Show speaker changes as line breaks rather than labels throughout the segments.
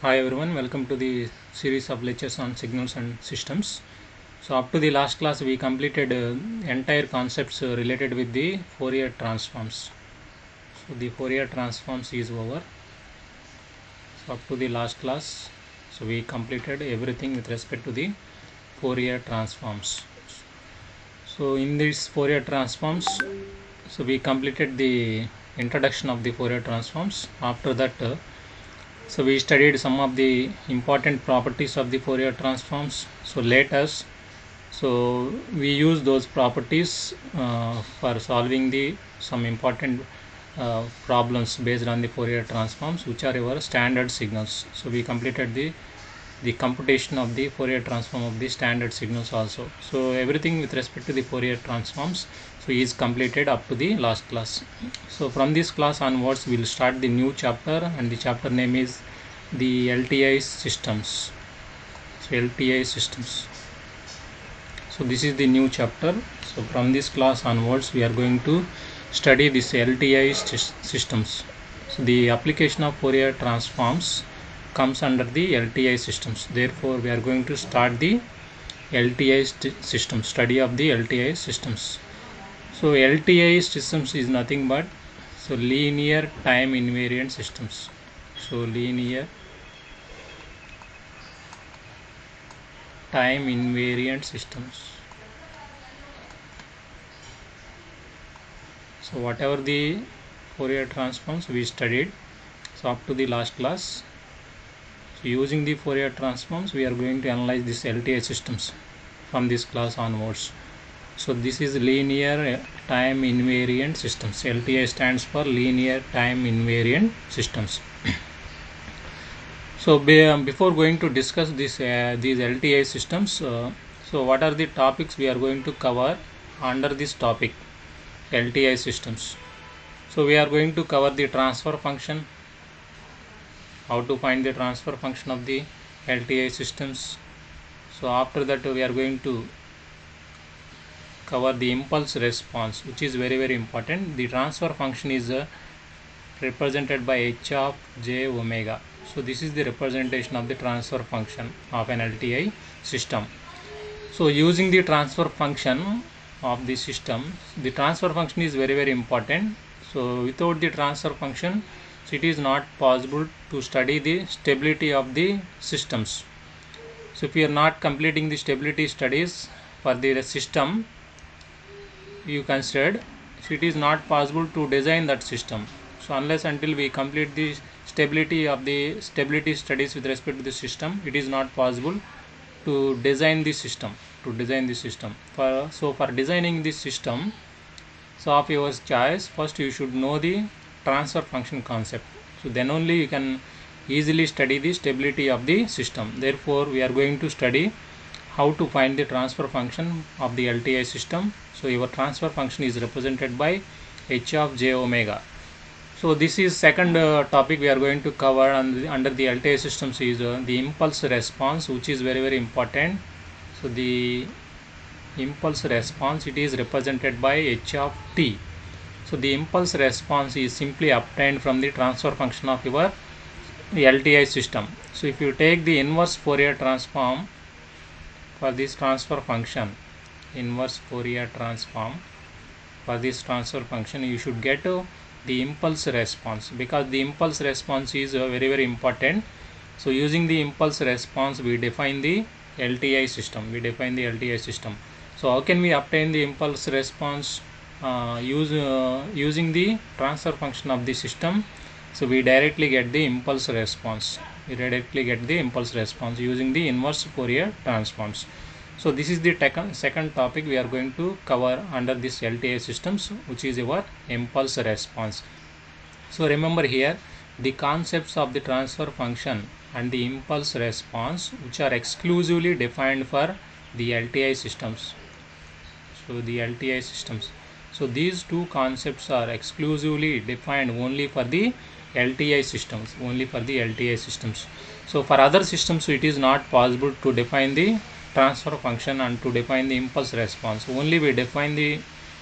Hi everyone, welcome to the series of lectures on signals and systems. So up to the last class we completed entire concepts related with the Fourier transforms. So the Fourier transforms is over. So up to the last class, so we completed everything with respect to the Fourier transforms. So in these Fourier transforms, so we completed the introduction of the Fourier transforms. After that, so we studied some of the important properties of the Fourier transforms. So let us, so we use those properties for solving the some important problems based on the Fourier transforms, which are our standard signals. So we completed the computation of the Fourier transform of the standard signals also. So everything with respect to the Fourier transforms so is completed up to the last class. So from this class onwards we will start the new chapter, and the chapter name is the LTI systems. So LTI systems. So this is the new chapter. So from this class onwards we are going to study this LTI systems. So the application of Fourier transforms comes under the LTI systems. Therefore we are going to start the LTI system, study of the LTI systems. So LTI systems is nothing but so linear time invariant systems. So linear time invariant systems. So whatever the Fourier transforms we studied, so up to the last class, so using the Fourier transforms we are going to analyze this LTI systems from this class onwards. So this is linear time invariant systems. LTI stands for linear time invariant systems. So before going to discuss these LTI systems, so what are the topics we are going to cover under this topic, LTI systems? So we are going to cover the transfer function, how to find the transfer function of the LTI systems. So after that we are going to cover the impulse response, which is very important. The transfer function is represented by h of j omega. So this is the representation of the transfer function of an LTI system. So using the transfer function of the system, the transfer function is very important. So without the transfer function, so it is not possible to study the stability of the systems. So if you are not completing the stability studies for the system you considered, so it is not possible to design that system. So unless until we complete the stability studies with respect to the system, it is not possible to design the system. For designing this system, so of your choice, first you should know the transfer function concept. So then only you can easily study the stability of the system. Therefore we are going to study how to find the transfer function of the LTI system. So your transfer function is represented by h of j omega. So this is second topic we are going to cover under the LTI systems is the impulse response, which is very important. So the impulse response, it is represented by h of t. So the impulse response is simply obtained from the transfer function of your LTI system. So if you take the inverse Fourier transform for this transfer function, inverse Fourier transform for this transfer function, you should get the impulse response, because the impulse response is very important. So using the impulse response we define the LTI system. So how can we obtain the impulse response using the transfer function of the system? So we directly get the impulse response using the inverse Fourier transforms. So this is the second topic we are going to cover under this LTI systems, which is your impulse response. So remember here the concepts of the transfer function and the impulse response, which are exclusively defined for the LTI systems. So these two concepts are exclusively defined only for the LTI systems. So for other systems it is not possible to define the transfer function and to define the impulse response. Only we define the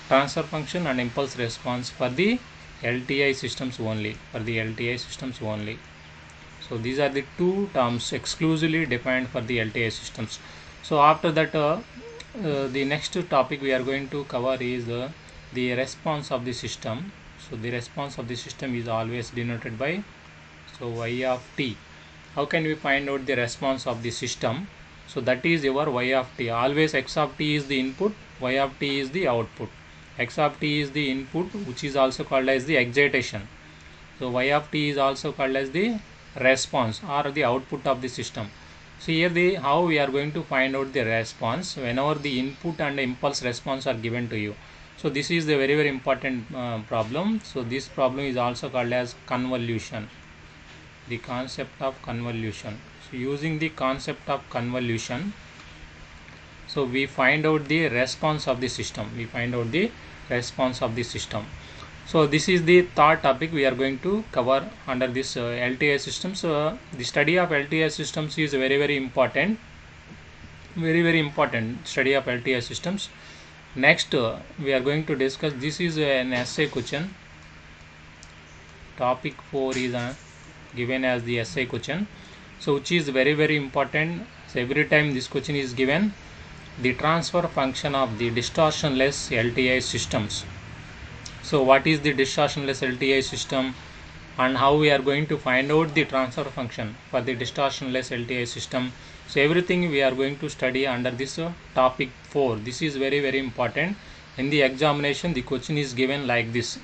transfer function and impulse response for the LTI systems only. So these are the two terms exclusively defined for the LTI systems. So after that, the next topic we are going to cover is the response of the system. So the response of the system is always denoted by y of t. How can we find out the response of the system? So that is your y of t. Always x of t is the input, y of t is the output. X of t is the input, which is also called as the excitation. So y of t is also called as the response or the output of the system. So here how we are going to find out the response whenever the input and impulse response are given to you. So this is the very important problem. So this problem is also called as convolution. The concept of convolution. So using the concept of convolution, so we find out the response of the system. So this is the third topic we are going to cover under this LTI systems. The study of LTI systems is very important. Very important study of LTI systems. Next we are going to discuss, this is an essay question. Topic 4 is given as the essay question, so which is very important. So every time this question is given, the transfer function of the distortionless LTI systems. So what is the distortionless LTI system and how we are going to find out the transfer function for the distortionless LTI system? So everything we are going to study under this topic 4. This is very important. In the examination, the question is given like this: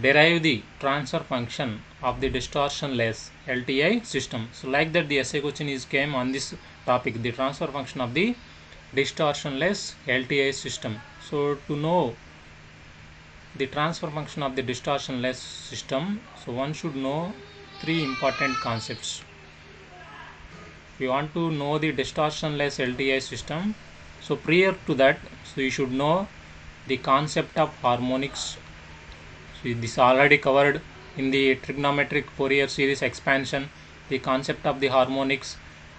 derive the transfer function of the distortionless LTI system. So like that the essay question is came on this topic, the transfer function of the distortionless LTI system. So to know the transfer function of the distortionless system, so one should know three important concepts. If you want to know the distortionless LTI system, so prior to that, so you should know the concept of harmonics. So this already covered in the trigonometric Fourier series expansion, the concept of the harmonics.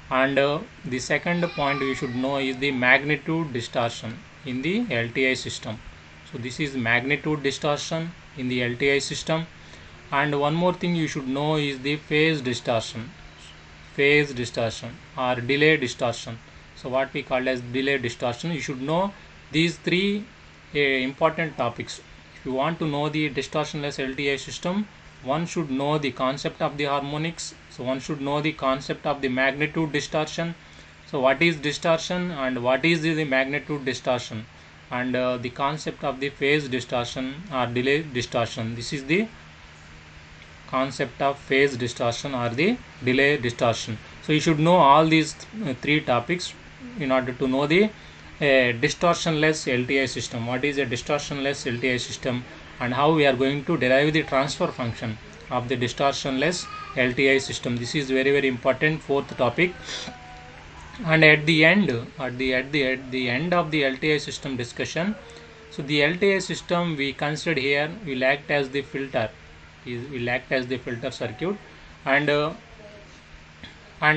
And the second point you should know is the magnitude distortion in the LTI system. So this is magnitude distortion in the LTI system. And one more thing you should know is the phase distortion or delay distortion. So what we call as delay distortion, you should know these three important topics. If you want to know the distortionless LTI system, one should know the concept of the harmonics. So one should know the concept of the magnitude distortion. So what is distortion and what is the magnitude distortion, and the concept of the phase distortion or delay distortion. This is the concept of phase distortion or the delay distortion. So you should know all these three topics in order to know the distortionless LTI system. What is a distortionless LTI system and how we are going to derive the transfer function of the distortionless LTI system. This is very important fourth topic. And at the end of the LTI system discussion, so the LTI system we considered here will act as the filter, circuit, and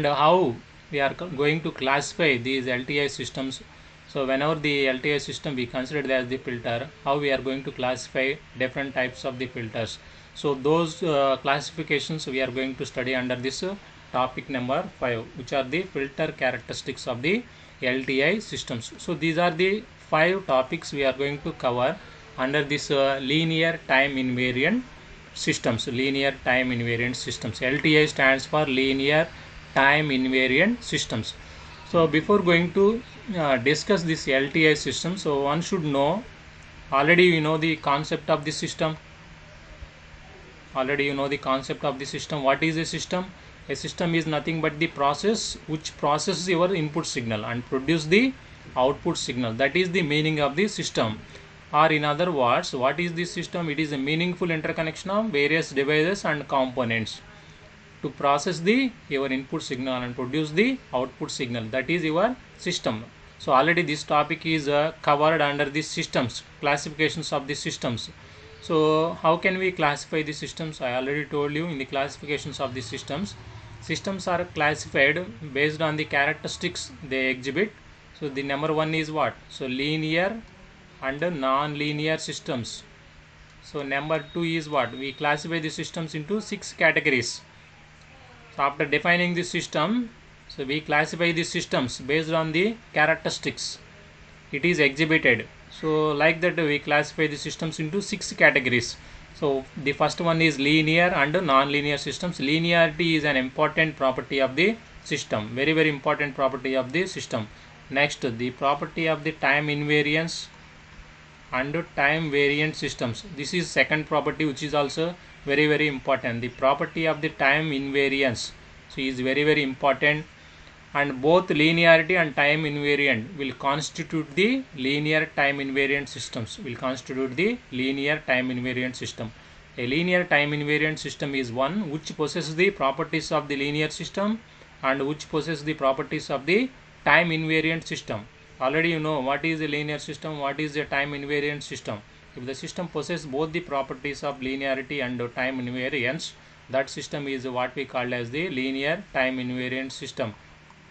how we are going to classify these LTI systems. So whenever the LTI system we considered as the filter, how we are going to classify different types of the filters. So those classifications we are going to study under this topic number 5, which are the filter characteristics of the LTI systems. So these are the 5 topics we are going to cover under this linear time invariant systems. LTI stands for linear time invariant systems. So before going to discuss this LTI system, so one should know, already you know the concept of the system. What is a system? A system is nothing but the process which processes your input signal and produce the output signal. That is the meaning of the system. Or in other words, what is the system? It is a meaningful interconnection of various devices and components to process your input signal and produce the output signal. That is your system. So already this topic is covered under the systems, classifications of the systems. So how can we classify the systems? I already told you in the classifications of the systems. Systems are classified based on the characteristics they exhibit. So the number 1 is what? So linear and non-linear systems. So number 2 is what? We classify the systems into 6 categories. So after defining the system, so we classify the systems based on the characteristics it is exhibited. So like that we classify the systems into 6 categories. So the first one is linear and non-linear systems. Linearity is an important property of the system, very important property of the system. Next, the property of the time invariance and time variant systems. This is second property which is also very important. The property of the time invariance, so is very important, and both linearity and time invariant will constitute the linear time invariant systems. A linear time invariant system is one which possesses the properties of the linear system and which possesses the properties of the time invariant system. Already you know what is a linear system, what is a time invariant system. If the system possesses both the properties of linearity and time invariance, that system is what we call as the linear time invariant system.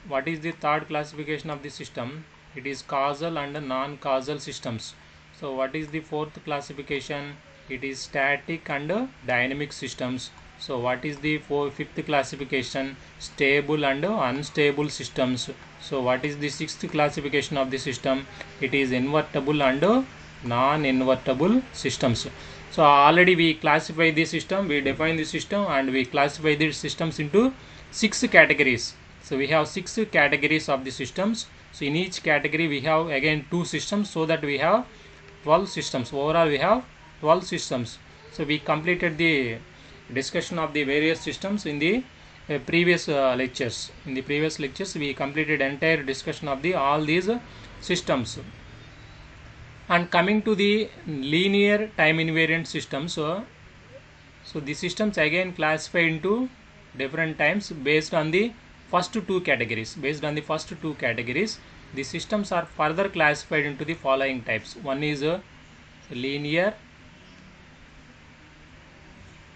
What is the third classification of the system? It is causal and non-causal systems. So what is the fourth classification? It is static and dynamic systems. So what is the fifth classification? Stable and unstable systems. So what is the sixth classification of the system? It is invertible and non-invertible systems. So already we classify the system, we define the system, and we classify the systems into 6 categories. So we have 6 categories of the systems. So in each category we have again 2 systems, so that we have 12 systems. Overall we have 12 systems. So we completed the discussion of the various systems in the previous lectures. In the previous lectures we completed entire discussion of the all these systems. And coming to the linear time invariant systems, so the systems again classified into different times based on the first 2 categories. The systems are further classified into the following types. One is linear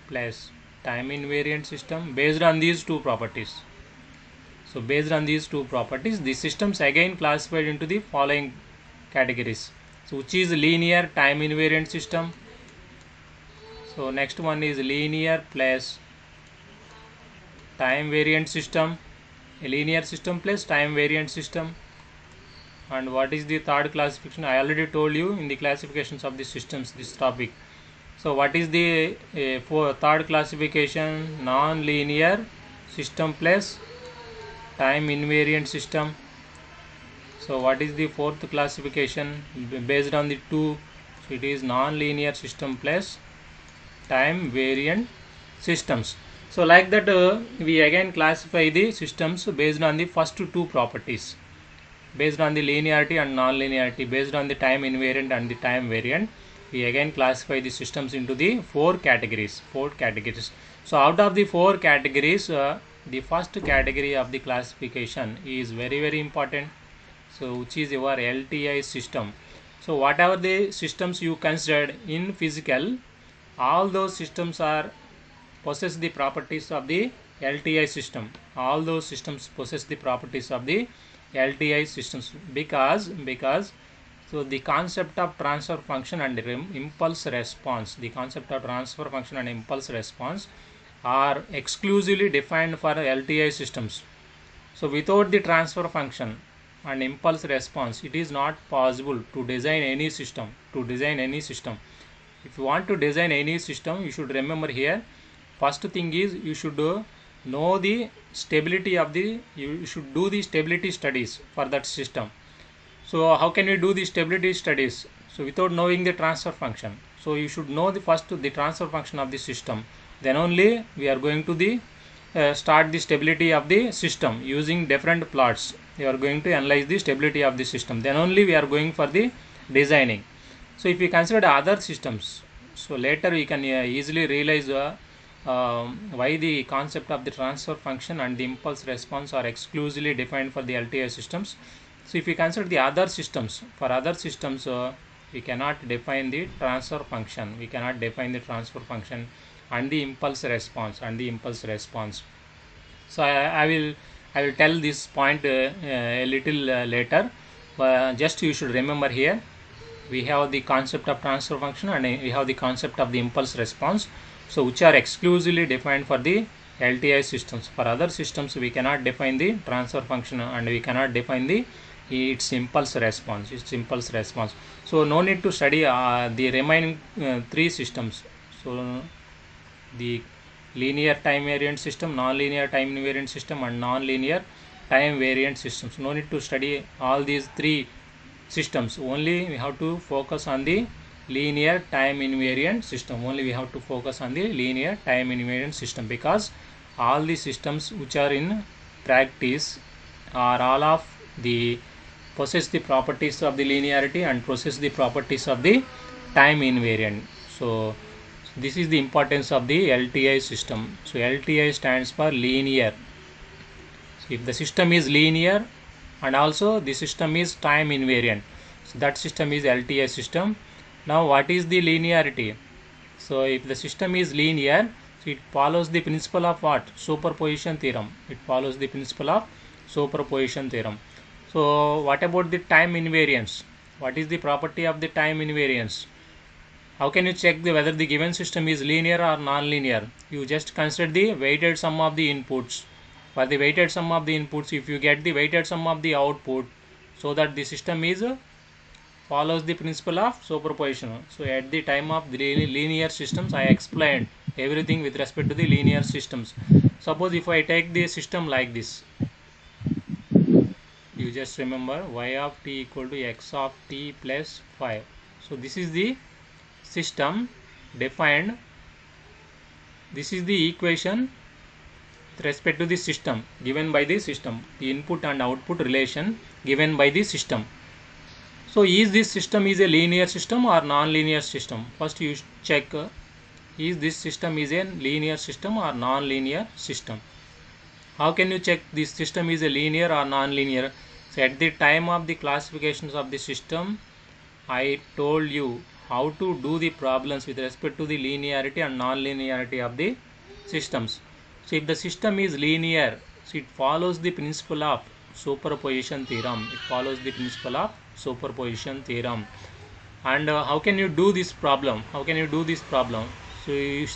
plus time invariant system based on these 2 properties. So based on these 2 properties, the systems again classified into the following categories. So which is linear time invariant system. So next one is linear plus time variant system. A linear system plus time variant system. And what is the third classification? I already told you in the classifications of the systems this topic. So what is the third classification? Non-linear system plus time invariant system. So what is the fourth classification based on the 2? So it is non-linear system plus time variant systems. So like that we again classify the systems based on the first 2 properties, based on the linearity and non-linearity, based on the time invariant and the time variant. We again classify the systems into the 4 categories. So out of the 4 categories, the first category of the classification is very important. So which is your LTI system. So whatever the systems you considered in physical, all those systems are possess the properties of the LTI system. All those systems possess the properties of the LTI systems because so the concept of transfer function and impulse response, are exclusively defined for LTI systems. So without the transfer function and impulse response, it is not possible to design any system. If you want to design any system, you should remember here, first thing is you should know the stability of the, you should do the stability studies for that system. So how can we do the stability studies? So without knowing the transfer function, so you should know the first the transfer function of the system, then only we are going to the start the stability of the system using different plots. We are going to analyze the stability of the system, then only we are going for the designing. So if we consider other systems, so later we can easily realize why the concept of the transfer function and the impulse response are exclusively defined for the LTI systems. So if we consider the other systems, for other systems we cannot define the transfer function, and the impulse response. So I will tell this point a little later, but just you should remember here, we have the concept of transfer function and we have the concept of the impulse response, so which are exclusively defined for the LTI systems. For other systems we cannot define the transfer function and we cannot define the its impulse response. So no need to study the remaining three systems. So the linear time variant system, non-linear time variant system, and non-linear time variant systems. No need to study all these three systems. Only we have to focus on the linear time invariant system. Because all the systems which are in practice are all of the possess the properties of the linearity and possess the properties of the time invariant. So this is the importance of the LTI system. So LTI stands for linear. So if the system is linear and also the system is time invariant, so that system is LTI system. Now what is the linearity? So if the system is linear, so it follows the principle of what? Superposition theorem. So what about the time invariance? What is the property of the time invariance? How can you check whether the given system is linear or non-linear? You just consider the weighted sum of the inputs. For the weighted sum of the inputs, if you get the weighted sum of the output, so that the system is follows the principle of superposition. So at the time of the linear systems, I explained everything with respect to the linear systems. Suppose if I take the system like this, you just remember y of t equal to x of t plus 5. So this is the system defined. This is the equation with respect to the system given by the system, the input and output relation given by the system. So is this system is a linear system or non-linear system? First you check is this system is a linear system or non-linear system. How can you check this system is a linear or non-linear? So at the time of the classifications of the system, I told you how to do the problems with respect to the linearity and non-linearity of the systems. So if the system is linear, so it follows the principle of superposition theorem. And how can you do this problem? So to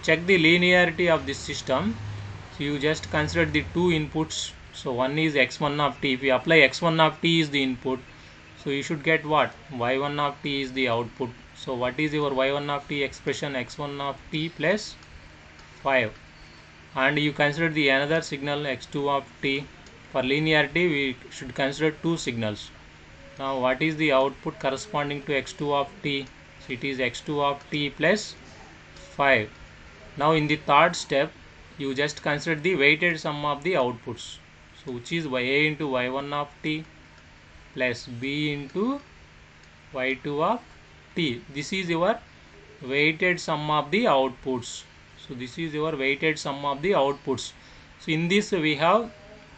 check the linearity of this system, so you just consider the two inputs. So one is x1 of t. If you apply x1 of t is the input, so you should get what? Y1 of t is the output. So what is your y1 of t expression? X1 of t plus 5. And you consider the another signal x2 of t. For linearity we should consider two signals. Now what is the output corresponding to x2 of t? So it is x2 of t plus 5. Now in the third step, you just consider the weighted sum of the outputs. So which is a into y1 of t plus b into y2 of t. This is your weighted sum of the outputs. So in this we have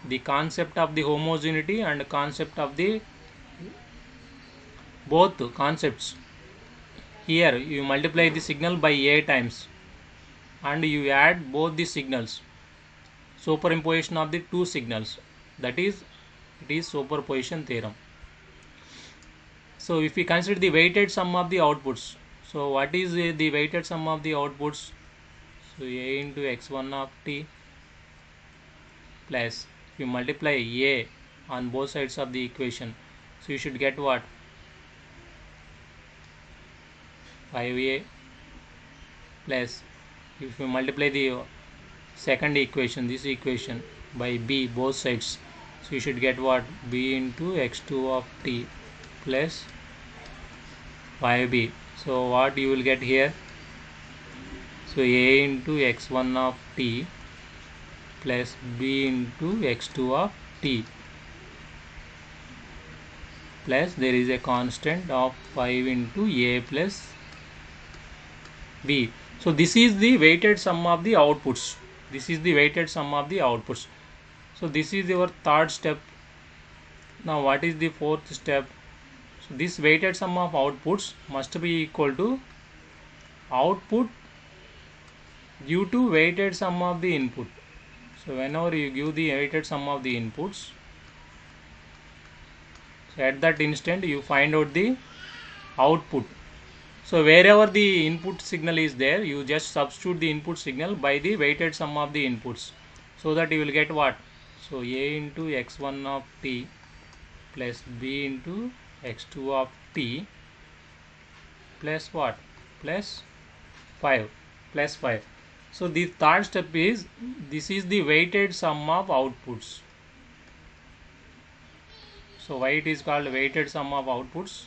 the concept of the homogeneity and concept of the both concepts. Here you multiply the signal by a times and you add both the signals, superimposition of the two signals, that is it is superposition theorem. So if we consider the weighted sum of the outputs, so what is the weighted sum of the outputs? So a into x1 of t plus, if you multiply a on both sides of the equation, so you should get what? 5a plus, if you multiply the second equation, this equation, by b both sides, so you should get what? B into x2 of t plus 5b. So what you will get here? So a into x1 of t plus b into x2 of t plus there is a constant of 5 into a plus b. So this is the weighted sum of the outputs. So this is your third step. Now what is the fourth step? So this weighted sum of outputs must be equal to output due to weighted sum of the input. So whenever you give the weighted sum of the inputs, so at that instant you find out the output. So wherever the input signal is there, you just substitute the input signal by the weighted sum of the inputs, so that you will get what? So a into x1 of t plus b into x2 of t plus what? Plus 5 plus 5. So the third step is, this is the weighted sum of outputs. So why it is called weighted sum of outputs?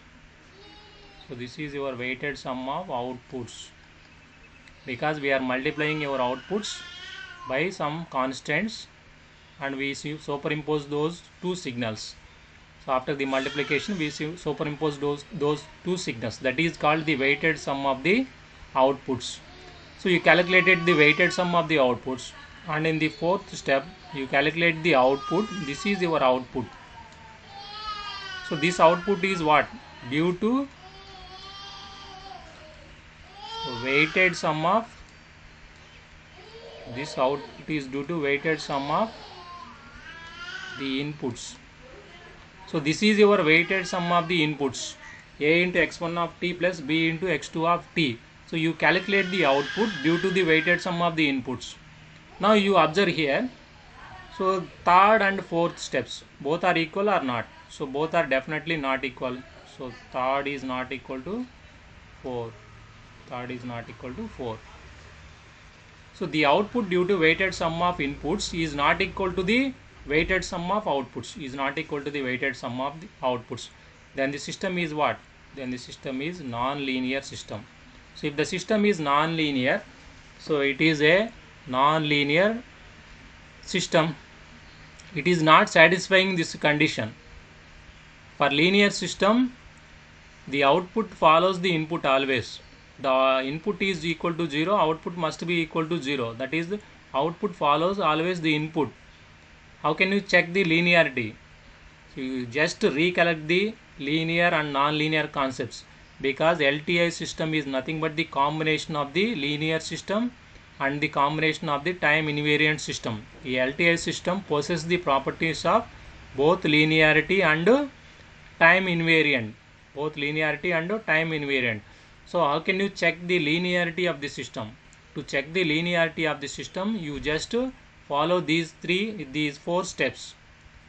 So this is your weighted sum of outputs, because we are multiplying your outputs by some constants and we superimpose those two signals. So after the multiplication we superimpose those two signals. That is called the weighted sum of the outputs. So you calculated the weighted sum of the outputs, and in the fourth step you calculate the output. This is your output. So this output is what? Due to weighted sum of, this output is due to weighted sum of the inputs. So this is your weighted sum of the inputs, a into x1 of t plus b into x2 of t. So you calculate the output due to the weighted sum of the inputs. Now you observe here, so third and fourth steps, both are equal or not? So both are definitely not equal. So third is not equal to 4. Third is not equal to 4. So the output due to weighted sum of inputs is not equal to the weighted sum of outputs, is not equal to the weighted sum of the outputs. Then the system is what? Then the system is non-linear system. So if the system is non-linear, so it is a non-linear system. It is not satisfying this condition. For linear system, the output follows the input always. The input is equal to 0, output must be equal to 0. That is, the output follows always the input. How can you check the linearity? So you just recollect the linear and non-linear concepts, because LTI system is nothing but the combination of the linear system and the combination of the time invariant system. The LTI system possesses the properties of both linearity and time invariant. Both linearity and time invariant. So how can you check the linearity of the system? To check the linearity of the system, you just follow these four steps.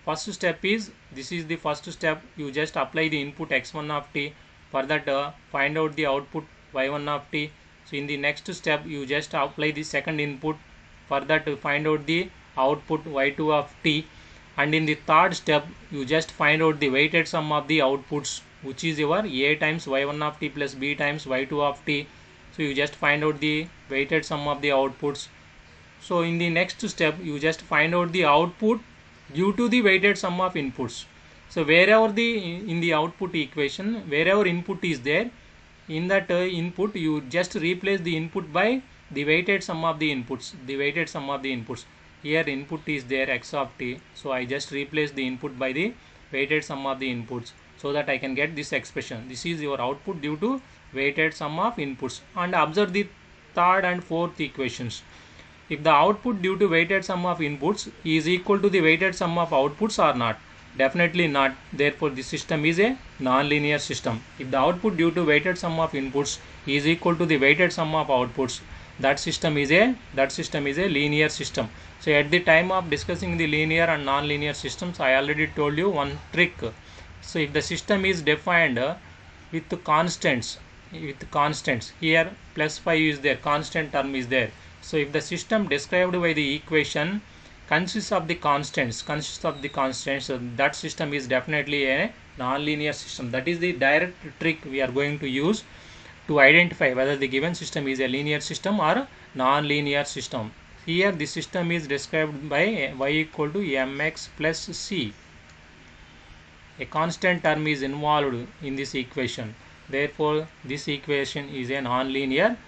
First step is, this is the first step, you just apply the input x1 of t. For that find out the output y1 of t. So in the next step you just apply the second input. For that find out the output y2 of t. And in the third step you just find out the weighted sum of the outputs, which is your a times y1 of t plus b times y2 of t. So you just find out the weighted sum of the outputs. So in the next step you just find out the output due to the weighted sum of inputs. So wherever in the output equation, wherever input is there, in that input you just replace the input by the weighted sum of the inputs. The weighted sum of the inputs. Here input is there x of t, so I just replace the input by the weighted sum of the inputs, so that I can get this expression. This is your output due to weighted sum of inputs. And observe the third and fourth equations. If the output due to weighted sum of inputs is equal to the weighted sum of outputs or not? Definitely not. Therefore the system is a non-linear system. If the output due to weighted sum of inputs is equal to the weighted sum of outputs, that system is a linear system. So at the time of discussing the linear and non-linear systems, I already told you one trick. So if the system is defined with constants, here plus 5 is there, constant term is there. So if the system described by the equation consists of the constants, so that system is definitely a non-linear system. That is the direct trick we are going to use to identify whether the given system is a linear system or non-linear system. Here the system is described by y equal to mx plus c. A constant term is involved in this equation. Therefore this equation is a non-linear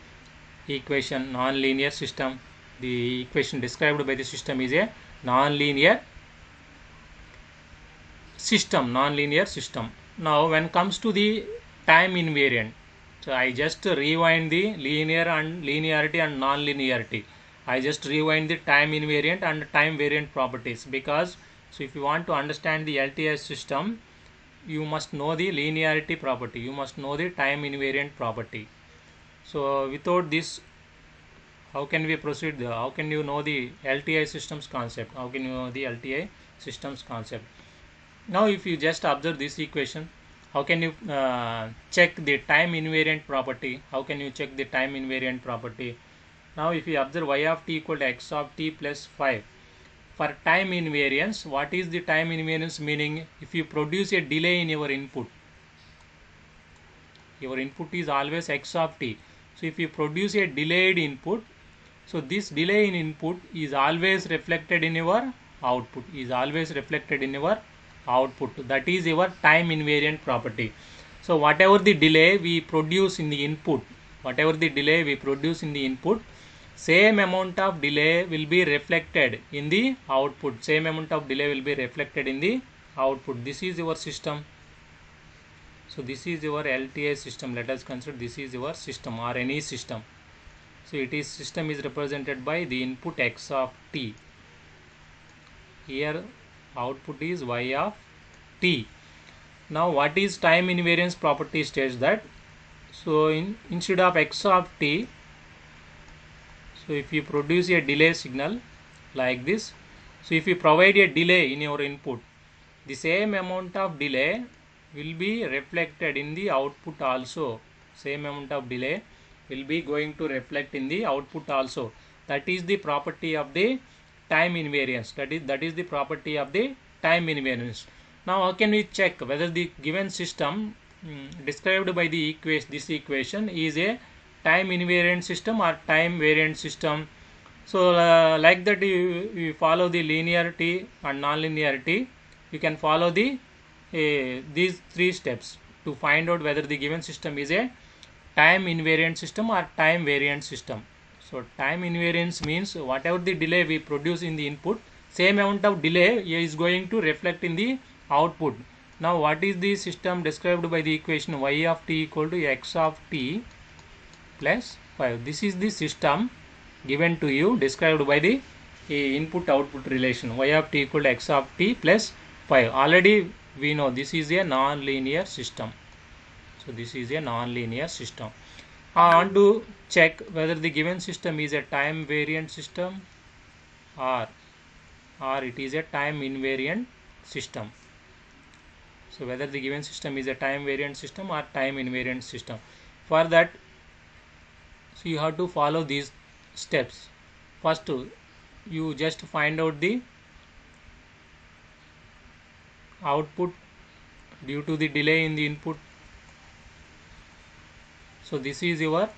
equation, non-linear system. The equation described by the system is a non-linear system. Now when comes to the time invariant, so I just rewind the linearity and non-linearity. I just rewind the time invariant and time variant properties, because so if you want to understand the LTI system, you must know the linearity property, you must know the time invariant property. So without this, how can we proceed? How can you know the LTI systems concept? How can you know the LTI systems concept? Now if you just observe this equation, how can you check the time invariant property? How can you check the time invariant property? Now if you observe y of t equal to x of t plus 5, for time invariance, what is the time invariance meaning? If you produce a delay in your input is always x of t. So if you produce a delayed input, so this delay in input is always reflected in your output, that is your time invariant property. So whatever the delay we produce in the input, same amount of delay will be reflected in the output. This is your system. So this is your LTI system. Let us consider this is your system or any system. So system is represented by the input x of t. Here output is y of t. Now what is time invariance property states that, so instead of x of t, so if you produce a delay signal like this, so if you provide a delay in your input, the same amount of delay will be reflected in the output also. Same amount of delay will be going to reflect in the output also. That is the property of the time invariance. That is the property of the time invariance. Now how can we check whether the given system described by the this equation is a time invariant system or time variant system? So like that you follow the linearity and non-linearity. You can follow these three steps to find out whether the given system is a time invariant system or time variant system. So time invariance means whatever the delay we produce in the input, same amount of delay is going to reflect in the output. Now what is the system described by the equation y of t equal to x of t plus 5? This is the system given to you, described by the input output relation y of t equal to x of t plus 5. Already we know this is a non-linear system. So this is a non-linear system. I want to check whether the given system is a time variant system or it is a time invariant system. So whether the given system is a time variant system or time invariant system. For that, so you have to follow these steps. First, you just find out the output due to the delay in the input. So this is your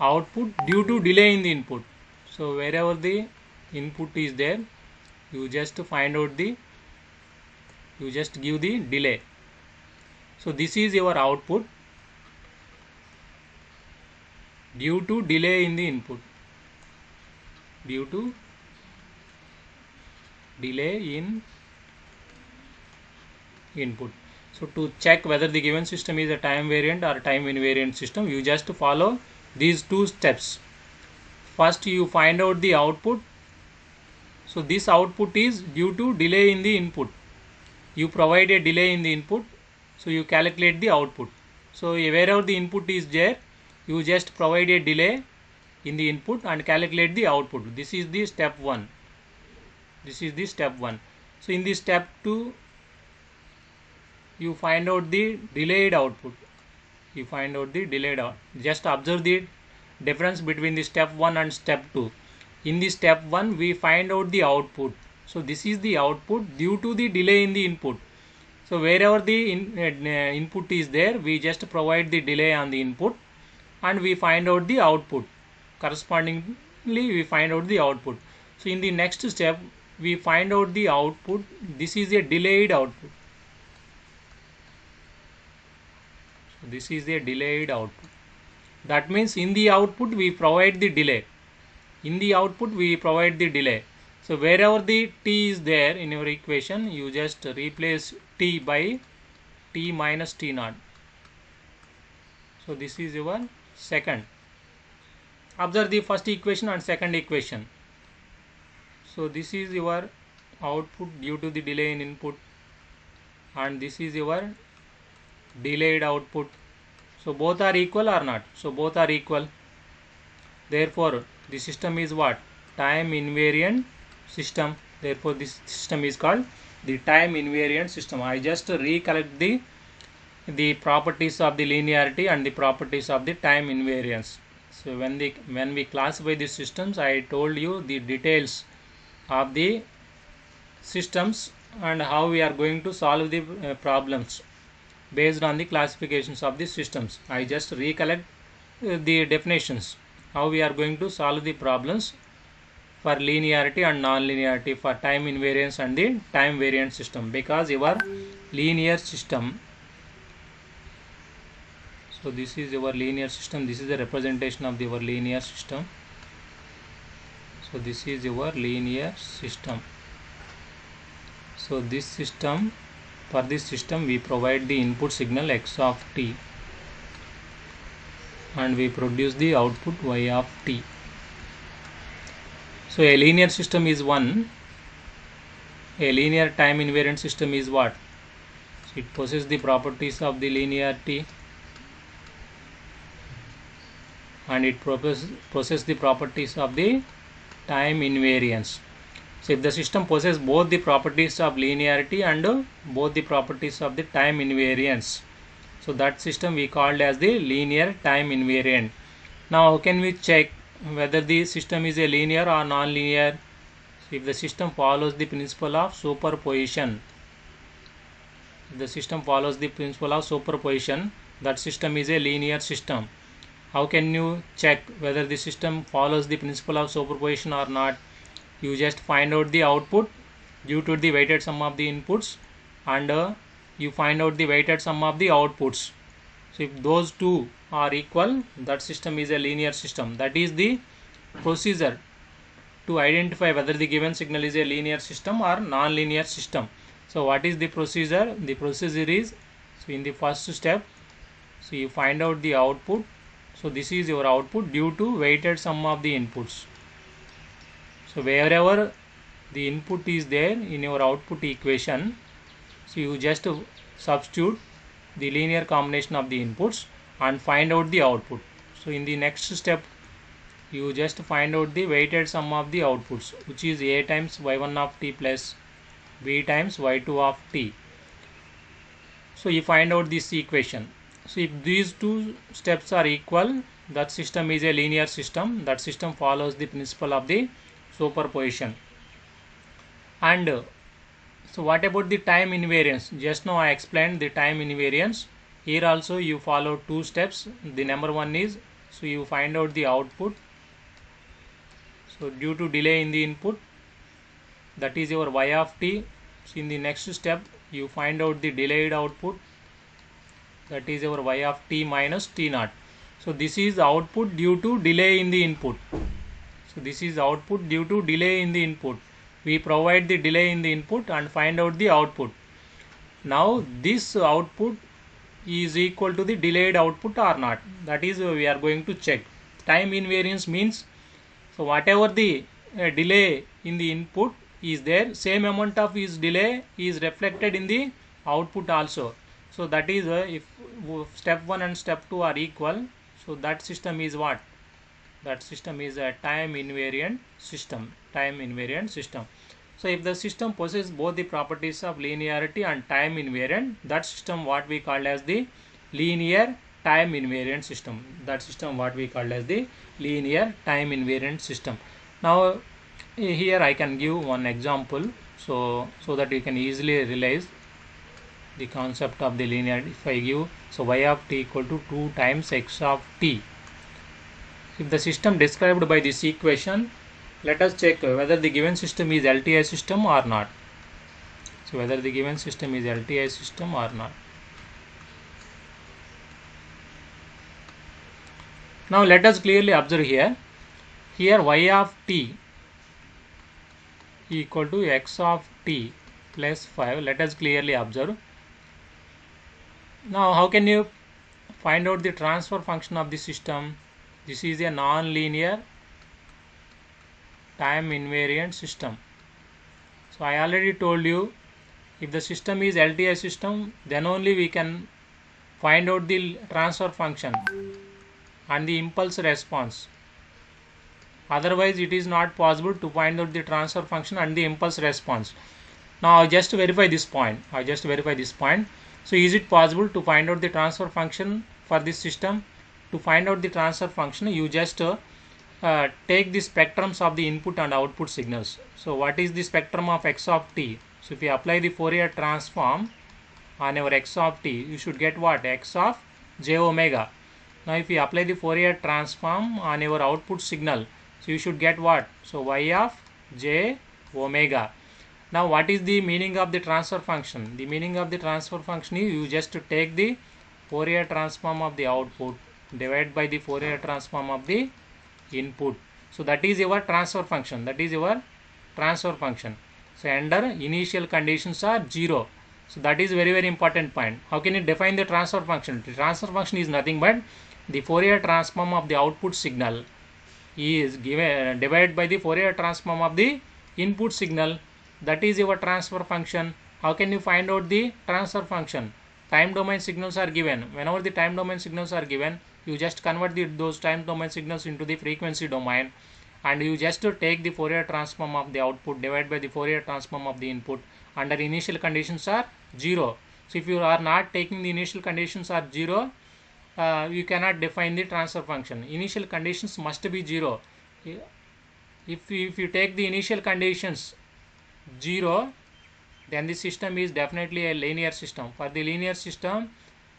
output due to delay in the input. So wherever the input is there, you just find out you just give the delay. So this is your output due to delay in the input. Due to delay in input. So to check whether the given system is a time variant or time invariant system, you just follow these two steps. First you find out the output. So this output is due to delay in the input. You provide a delay in the input, so you calculate the output. So wherever the input is there, you just provide a delay in the input and calculate the output. This is the step 1. So in the step 2, you find out the delayed output. Just observe the difference between the step 1 and step 2. In the step 1, we find out the output. So this is the output due to the delay in the input. So wherever the input is there, we just provide the delay on the input and we find out the output. Correspondingly, we find out the output. So in the next step, we find out the output. This is a delayed output. So this is a delayed output. That means in the output we provide the delay. So wherever the t is there in your equation, you just replace t by t minus t naught. So this is your second. Observe the first equation and second equation. So this is your output due to the delay in input and this is your delayed output. So both are equal or not? So both are equal. Therefore the system is what? Time invariant system. Therefore this system is called the time invariant system. I just recollect the properties of the linearity and the properties of the time invariance. So when we classify the systems, I told you the details of the systems and how we are going to solve the problems based on the classifications of the systems. I just recollect the definitions, how we are going to solve the problems for linearity and non-linearity, for time invariance and the time variant system, because your linear system, so this is your linear system, this is a representation of your linear system. So this is your linear system. So this system, for this system we provide the input signal x of t and we produce the output y of t. So a linear system is one. A linear time invariant system is what? So it possesses the properties of the linearity and it possesses the properties of the time invariance. So if the system possesses both the properties of linearity and both the properties of the time invariance, so that system we called as the linear time invariant. Now how can we check whether the system is a linear or non-linear? So if the system follows the principle of superposition, if the system follows the principle of superposition, that system is a linear system. How can you check whether the system follows the principle of superposition or not? You just find out the output due to the weighted sum of the inputs and you find out the weighted sum of the outputs. So if those two are equal, that system is a linear system. That is the procedure to identify whether the given signal is a linear system or non-linear system. So what is the procedure? The procedure is, so in the first step, so you find out the output. So this is your output due to weighted sum of the inputs. So wherever the input is there in your output equation, so you just substitute the linear combination of the inputs and find out the output. So in the next step, you just find out the weighted sum of the outputs, which is a times y1 of t plus b times y2 of t. So you find out this equation. So if these two steps are equal, that system is a linear system. That system follows the principle of the superposition. And so what about the time invariance? Just now I explained the time invariance. Here also you follow two steps. The number one is, so you find out the output. So due to delay in the input, that is your y of t. So in the next step you find out the delayed output, that is your y of t minus t naught. So this is output due to delay in the input. So this is output due to delay in the input. We provide the delay in the input and find out the output. Now this output is equal to the delayed output or not. That is we are going to check. Time invariance means, so whatever the delay in the input is there, same amount of is delay is reflected in the output also. So that is if step 1 and step 2 are equal, so that system is what? That system is a time invariant system. Time invariant system. So if the system possesses both the properties of linearity and time invariant, that system what we call as the linear time invariant system. That system what we call as the linear time invariant system. Now here I can give one example so that you can easily realize the concept of the linearity. If I give, so y of t equal to 2 times x of t. If the system described by this equation, let us check whether the given system is LTI system or not. So whether the given system is LTI system or not. Now let us clearly observe here. Here y of t equal to x of t plus 5. Let us clearly observe. Now how can you find out the transfer function of the system? This is a non-linear time invariant system. So I already told you, if the system is LTI system, then only we can find out the transfer function and the impulse response. Otherwise it is not possible to find out the transfer function and the impulse response. Now I just verify this point. So is it possible to find out the transfer function for this system? To find out the transfer function, you just take the spectrums of the input and output signals. So what is the spectrum of x of t? So if you apply the Fourier transform on our x of t, you should get what? X of j omega. Now if you apply the Fourier transform on your output signal, so you should get what? So y of j omega. Now what is the meaning of the transfer function? The meaning of the transfer function is you just take the Fourier transform of the output divided by the Fourier transform of the input. So that is your transfer function. So under initial conditions are 0. So that is very important point. How can you define the transfer function? The transfer function is nothing but the Fourier transform of the output signal is given divided by the Fourier transform of the input signal. That is your transfer function. How can you find out the transfer function? Time domain signals are given. Whenever the time domain signals are given, you just convert those time domain signals into the frequency domain, and you just take the Fourier transform of the output divided by the Fourier transform of the input. Under initial conditions are 0. So if you are not taking the initial conditions are 0, you cannot define the transfer function. Initial conditions must be 0. If you take the initial conditions 0, then the system is definitely a linear system. For the linear system,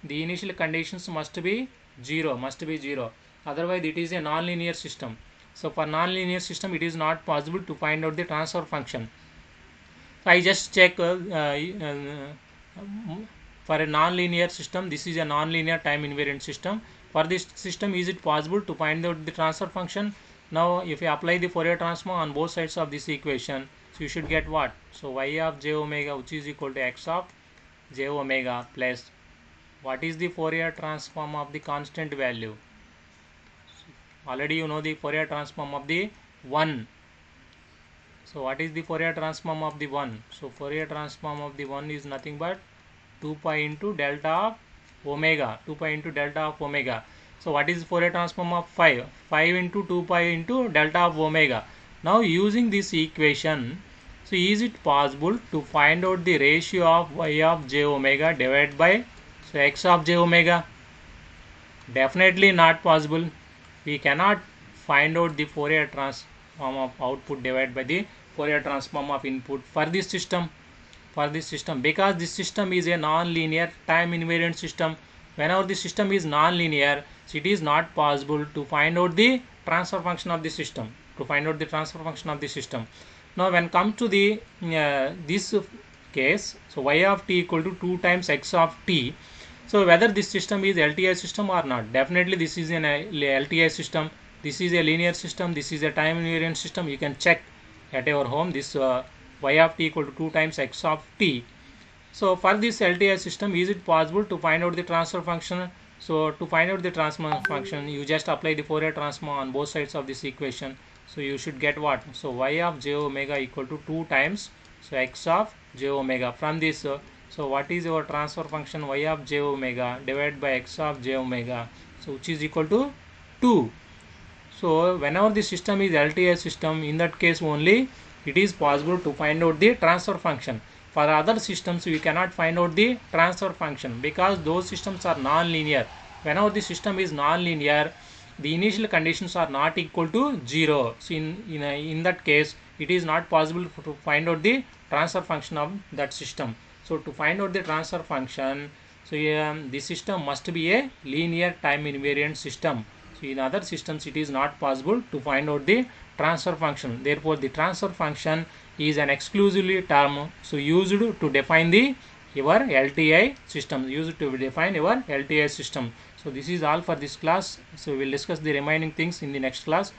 the initial conditions must be 0. Otherwise it is a non-linear system. So for non-linear system, it is not possible to find out the transfer function. So I just check for a non-linear system. This is a non-linear time invariant system. For this system, is it possible to find out the transfer function? Now if you apply the Fourier transform on both sides of this equation, so you should get what? So y of j omega, which is equal to x of j omega, plus what is the Fourier transform of the constant value? Already you know the Fourier transform of the 1. So what is the Fourier transform of the 1? So Fourier transform of the 1 is nothing but 2 pi into delta of omega. So what is Fourier transform of 5? 5 into 2 pi into delta of omega. Now using this equation, so is it possible to find out the ratio of y of j omega divided by x of j omega? Definitely not possible. We cannot find out the Fourier transform of output divided by the Fourier transform of input for this system. Because this system is a non-linear time invariant system. Whenever the system is non-linear, so it is not possible to find out the transfer function of the system. Now when come to the this case, so y of t equal to 2 times x of t. So whether this system is LTI system or not, definitely this is an LTI system. This is a linear system. This is a time invariant system. You can check at your home this y of t equal to 2 times x of t. So for this LTI system, is it possible to find out the transfer function? So to find out the transfer function, you just apply the Fourier transform on both sides of this equation. So you should get what? So y of j omega equal to 2 times so x of j omega. From this, so what is your transfer function? Y of j omega divided by x of j omega, so which is equal to 2. So whenever the system is LTI system, in that case only it is possible to find out the transfer function. For other systems, we cannot find out the transfer function because those systems are non-linear. Whenever the system is non-linear, the initial conditions are not equal to 0. So in that case, it is not possible to find out the transfer function of that system. So to find out the transfer function, so the system must be a linear time invariant system. So in other systems, it is not possible to find out the transfer function. Therefore the transfer function is an exclusively term so used to define your LTI system. So this is all for this class. So we will discuss the remaining things in the next class.